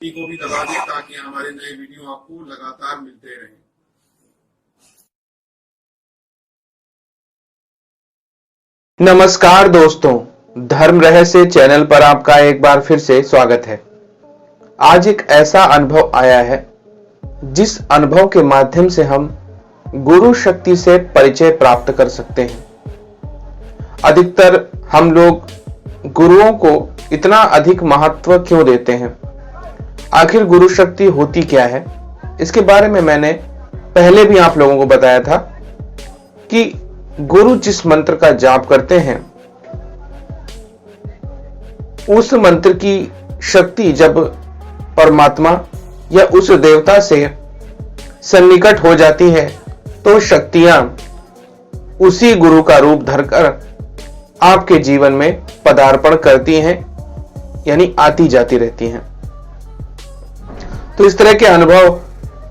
को भी दबा दें ताकि हमारे नए वीडियो आपको लगातार मिलते रहें। नमस्कार दोस्तों, धर्म रहस्य चैनल पर आपका एक बार फिर से स्वागत है। आज एक ऐसा अनुभव आया है जिस अनुभव के माध्यम से हम गुरु शक्ति से परिचय प्राप्त कर सकते हैं। अधिकतर हम लोग गुरुओं को इतना अधिक महत्व क्यों देते हैं? आखिर गुरु शक्ति होती क्या है? इसके बारे में मैंने पहले भी आप लोगों को बताया था कि गुरु जिस मंत्र का जाप करते हैं उस मंत्र की शक्ति जब परमात्मा या उस देवता से सन्निकट हो जाती है तो शक्तियां उसी गुरु का रूप धरकर आपके जीवन में पदार्पण करती हैं, यानी आती जाती रहती हैं। तो इस तरह के अनुभव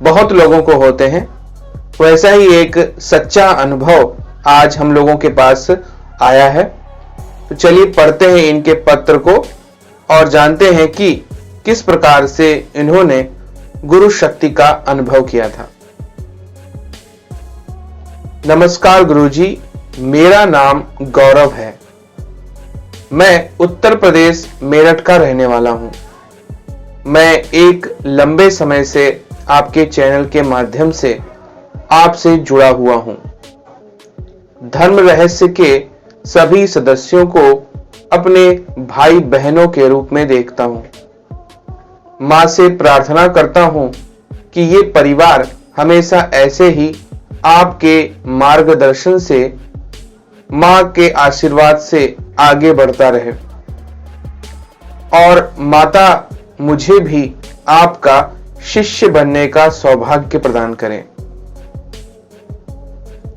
बहुत लोगों को होते हैं। वैसा ही एक सच्चा अनुभव आज हम लोगों के पास आया है। तो चलिए पढ़ते हैं इनके पत्र को और जानते हैं कि किस प्रकार से इन्होंने गुरु शक्ति का अनुभव किया था। नमस्कार गुरुजी, मेरा नाम गौरव है। मैं उत्तर प्रदेश मेरठ का रहने वाला हूं। मैं एक लंबे समय से आपके चैनल के माध्यम से आपसे जुड़ा हुआ हूं। धर्म रहस्य के सभी सदस्यों को अपने भाई बहनों के रूप में देखता हूं। मां से प्रार्थना करता हूं कि ये परिवार हमेशा ऐसे ही आपके मार्गदर्शन से, मां के आशीर्वाद से आगे बढ़ता रहे और माता मुझे भी आपका शिष्य बनने का सौभाग्य प्रदान करें।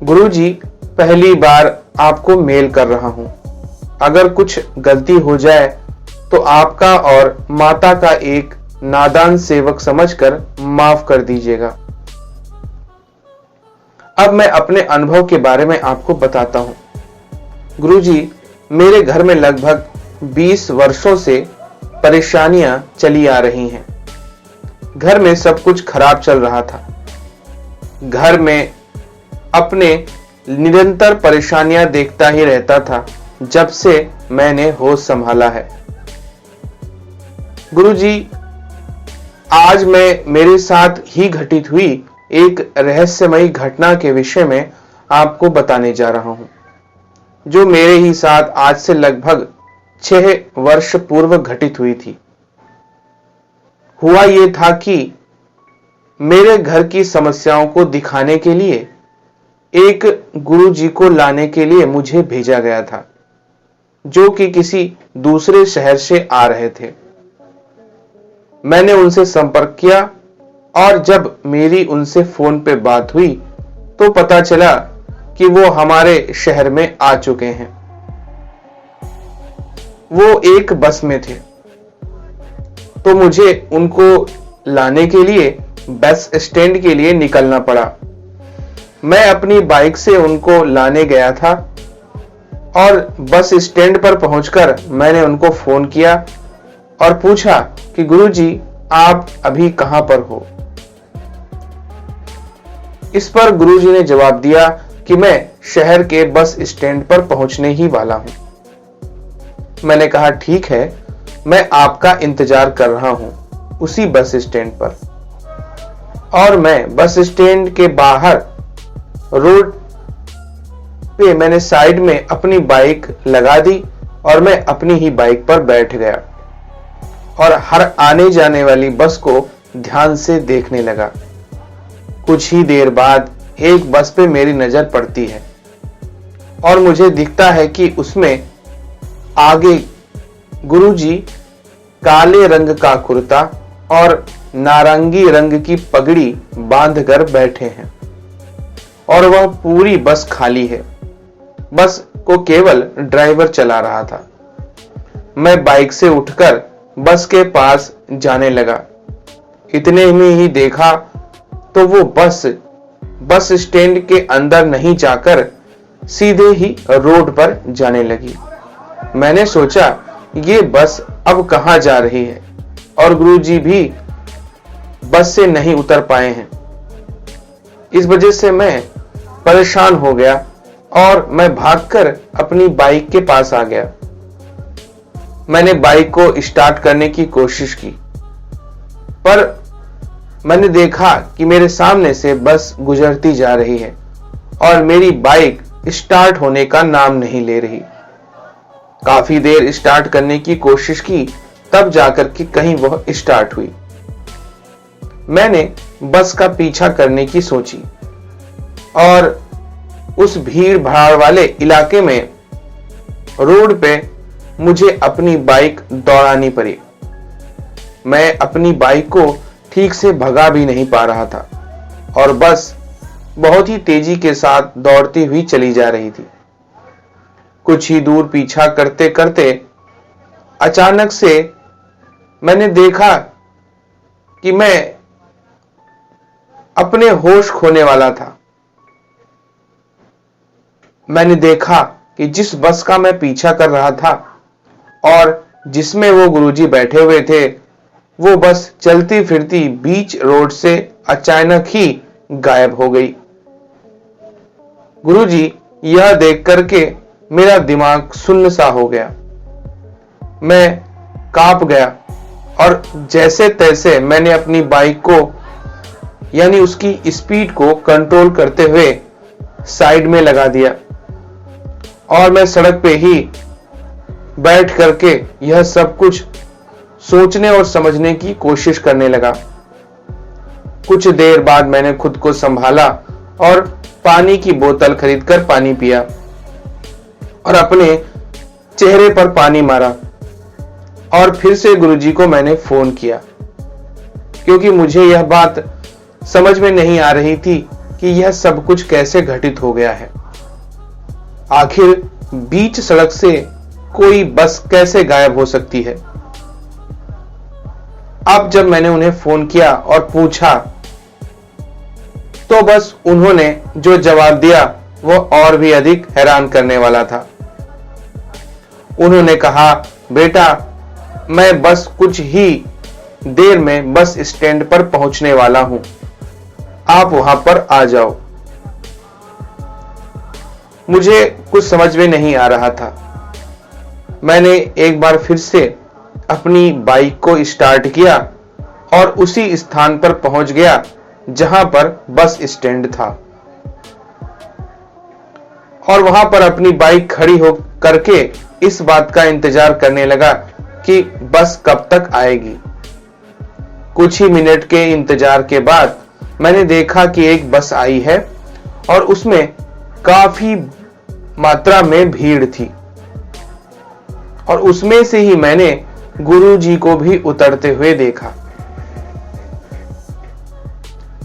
गुरुजी, पहली बार आपको मेल कर रहा हूं। अगर कुछ गलती हो जाए तो आपका और माता का एक नादान सेवक समझकर माफ कर दीजिएगा। अब मैं अपने अनुभव के बारे में आपको बताता हूं। गुरुजी, मेरे घर में लगभग 20 वर्षों से परेशानियां चली आ रही हैं। घर में सब कुछ खराब चल रहा था। घर में अपने निरंतर परेशानियां देखता ही रहता था जब से मैंने होश संभाला है। गुरुजी, आज मैं मेरे साथ ही घटित हुई एक रहस्यमयी घटना के विषय में आपको बताने जा रहा हूं, जो मेरे ही साथ आज से लगभग 6 वर्ष पूर्व घटित हुई थी। हुआ यह था कि मेरे घर की समस्याओं को दिखाने के लिए एक गुरुजी को लाने के लिए मुझे भेजा गया था, जो कि किसी दूसरे शहर से आ रहे थे। मैंने उनसे संपर्क किया और जब मेरी उनसे फोन पे बात हुई तो पता चला कि वो हमारे शहर में आ चुके हैं। वो एक बस में थे, तो मुझे उनको लाने के लिए बस स्टैंड के लिए निकलना पड़ा। मैं अपनी बाइक से उनको लाने गया था और बस स्टैंड पर पहुंचकर मैंने उनको फोन किया और पूछा कि गुरुजी, आप अभी कहां पर हो? इस पर गुरुजी ने जवाब दिया कि मैं शहर के बस स्टैंड पर पहुंचने ही वाला हूं। मैंने कहा ठीक है, मैं आपका इंतजार कर रहा हूं उसी बस स्टैंड पर। और मैं बस स्टैंड के बाहर रोड पे मैंने साइड में अपनी बाइक लगा दी और मैं अपनी ही बाइक पर बैठ गया और हर आने जाने वाली बस को ध्यान से देखने लगा। कुछ ही देर बाद एक बस पे मेरी नजर पड़ती है और मुझे दिखता है कि उसमें आगे गुरुजी काले रंग का कुर्ता और नारंगी रंग की पगड़ी बांधकर बैठे हैं और वह पूरी बस खाली है। बस को केवल ड्राइवर चला रहा था। मैं बाइक से उठकर बस के पास जाने लगा। इतने में ही देखा तो वो बस स्टैंड के अंदर नहीं जाकर सीधे ही रोड पर जाने लगी। मैंने सोचा ये बस अब कहां जा रही है और गुरुजी भी बस से नहीं उतर पाए हैं। इस वजह से मैं परेशान हो गया और मैं भागकर अपनी बाइक के पास आ गया। मैंने बाइक को स्टार्ट करने की कोशिश की, पर मैंने देखा कि मेरे सामने से बस गुजरती जा रही है और मेरी बाइक स्टार्ट होने का नाम नहीं ले रही। काफी देर स्टार्ट करने की कोशिश की, तब जाकर कि कहीं वह स्टार्ट हुई। मैंने बस का पीछा करने की सोची और उस भीड़ भाड़ वाले इलाके में रोड पे मुझे अपनी बाइक दौड़ानी पड़ी। मैं अपनी बाइक को ठीक से भगा भी नहीं पा रहा था और बस बहुत ही तेजी के साथ दौड़ती हुई चली जा रही थी। कुछ ही दूर पीछा करते करते अचानक से मैंने देखा कि मैं अपने होश खोने वाला था। मैंने देखा कि जिस बस का मैं पीछा कर रहा था और जिसमें वो गुरुजी बैठे हुए थे, वो बस चलती फिरती बीच रोड से अचानक ही गायब हो गई। गुरुजी, यह देख करके मेरा दिमाग सुन्न सा हो गया। मैं कांप गया और जैसे तैसे मैंने अपनी बाइक को यानी उसकी स्पीड को कंट्रोल करते हुए साइड में लगा दिया और मैं सड़क पे ही बैठ करके यह सब कुछ सोचने और समझने की कोशिश करने लगा। कुछ देर बाद मैंने खुद को संभाला और पानी की बोतल खरीदकर पानी पिया और अपने चेहरे पर पानी मारा और फिर से गुरुजी को मैंने फोन किया, क्योंकि मुझे यह बात समझ में नहीं आ रही थी कि यह सब कुछ कैसे घटित हो गया है। आखिर बीच सड़क से कोई बस कैसे गायब हो सकती है। अब जब मैंने उन्हें फोन किया और पूछा, तो बस उन्होंने जो जवाब दिया वो और भी अधिक हैरान करने वाला था। उन्होंने कहा, बेटा, मैं बस कुछ ही देर में बस स्टैंड पर पहुंचने वाला हूं, आप वहां पर आ जाओ। मुझे कुछ समझ में नहीं आ रहा था। मैंने एक बार फिर से अपनी बाइक को स्टार्ट किया और उसी स्थान पर पहुंच गया जहां पर बस स्टैंड था और वहां पर अपनी बाइक खड़ी हो करके इस बात का इंतजार करने लगा कि बस कब तक आएगी। कुछ ही मिनट के इंतजार के बाद मैंने देखा कि एक बस आई है और उसमें काफी मात्रा में भीड़ थी और उसमें से ही मैंने गुरुजी को भी उतरते हुए देखा।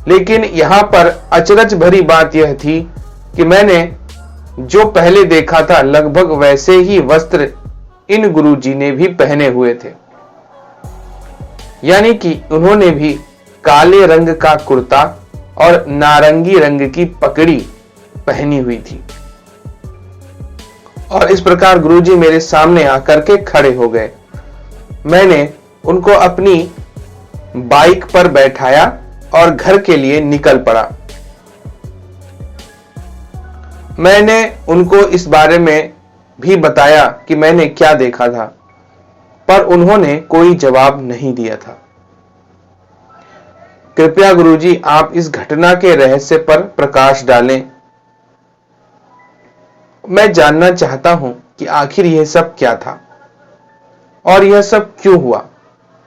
लेकिन यहां पर अचरज भरी बात यह थी कि मैंने जो पहले देखा था लगभग वैसे ही वस्त्र इन गुरुजी ने भी पहने हुए थे, यानी कि उन्होंने भी काले रंग का कुर्ता और नारंगी रंग की पगड़ी पहनी हुई थी और इस प्रकार गुरुजी मेरे सामने आकर के खड़े हो गए। मैंने उनको अपनी बाइक पर बैठाया और घर के लिए निकल पड़ा। मैंने उनको इस बारे में भी बताया कि मैंने क्या देखा था, पर उन्होंने कोई जवाब नहीं दिया था। कृपया गुरुजी, आप इस घटना के रहस्य पर प्रकाश डालें। मैं जानना चाहता हूं कि आखिर यह सब क्या था और यह सब क्यों हुआ।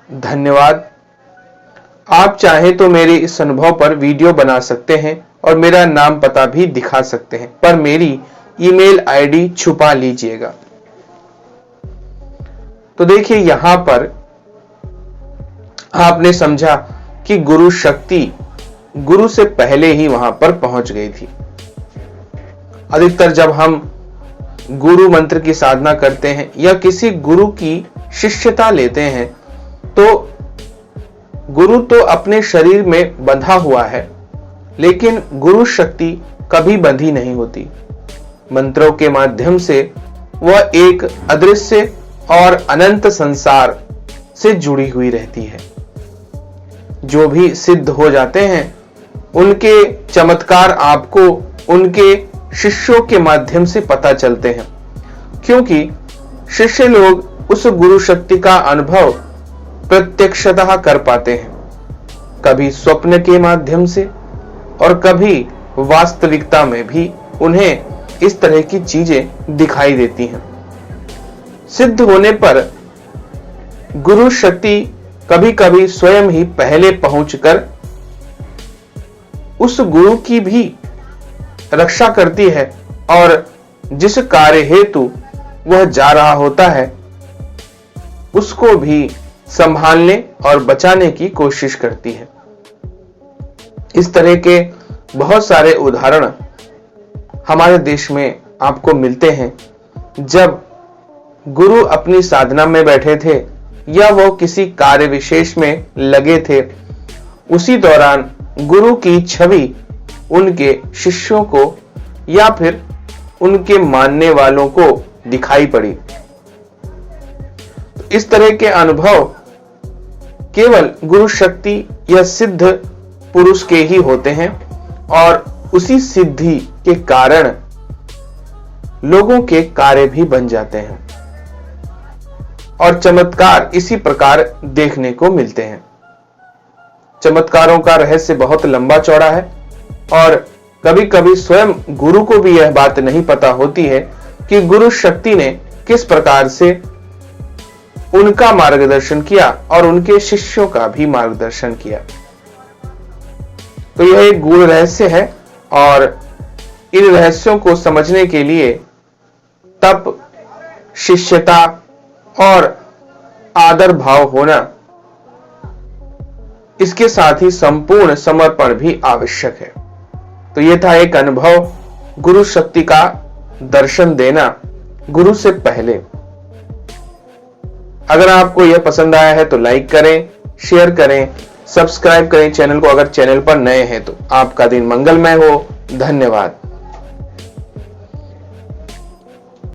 धन्यवाद। आप चाहें तो मेरे इस अनुभव पर वीडियो बना सकते हैं और मेरा नाम पता भी दिखा सकते हैं, पर मेरी ईमेल आईडी छुपा लीजिएगा। तो देखिए, यहां पर आपने समझा कि गुरु शक्ति गुरु से पहले ही वहां पर पहुंच गई थी। अधिकतर जब हम गुरु मंत्र की साधना करते हैं या किसी गुरु की शिष्यता लेते हैं, तो गुरु तो अपने शरीर में बंधा हुआ है, लेकिन गुरु शक्ति कभी बंधी नहीं होती। मंत्रों के माध्यम से वह एक अदृश्य और अनंत संसार से जुड़ी हुई रहती है। जो भी सिद्ध हो जाते हैं उनके चमत्कार आपको उनके शिष्यों के माध्यम से पता चलते हैं, क्योंकि शिष्य लोग उस गुरु शक्ति का अनुभव प्रत्यक्षतः कर पाते हैं, कभी स्वप्न के माध्यम से और कभी वास्तविकता में भी उन्हें इस तरह की चीजें दिखाई देती हैं। सिद्ध होने पर गुरु शक्ति कभी कभी स्वयं ही पहले पहुंचकर उस गुरु की भी रक्षा करती है और जिस कार्य हेतु वह जा रहा होता है उसको भी संभालने और बचाने की कोशिश करती है। इस तरह के बहुत सारे उदाहरण हमारे देश में आपको मिलते हैं। जब गुरु अपनी साधना में बैठे थे या वो किसी कार्य विशेष में लगे थे, उसी दौरान गुरु की छवि उनके शिष्यों को या फिर उनके मानने वालों को दिखाई पड़ी। इस तरह के अनुभव केवल गुरु शक्ति या सिद्ध पुरुष के ही होते हैं और उसी सिद्धि के कारण लोगों के कार्य भी बन जाते हैं और चमत्कार इसी प्रकार देखने को मिलते हैं। चमत्कारों का रहस्य बहुत लंबा चौड़ा है और कभी कभी स्वयं गुरु को भी यह बात नहीं पता होती है कि गुरु शक्ति ने किस प्रकार से उनका मार्गदर्शन किया और उनके शिष्यों का भी मार्गदर्शन किया। तो यह एक गूढ़ रहस्य है और इन रहस्यों को समझने के लिए तप, शिष्यता और आदर भाव होना, इसके साथ ही संपूर्ण समर्पण भी आवश्यक है। तो यह था एक अनुभव, गुरु शक्ति का दर्शन देना गुरु से पहले। अगर आपको यह पसंद आया है तो लाइक करें, शेयर करें, सब्सक्राइब करें चैनल को अगर चैनल पर नए हैं तो। आपका दिन मंगलमय हो। धन्यवाद।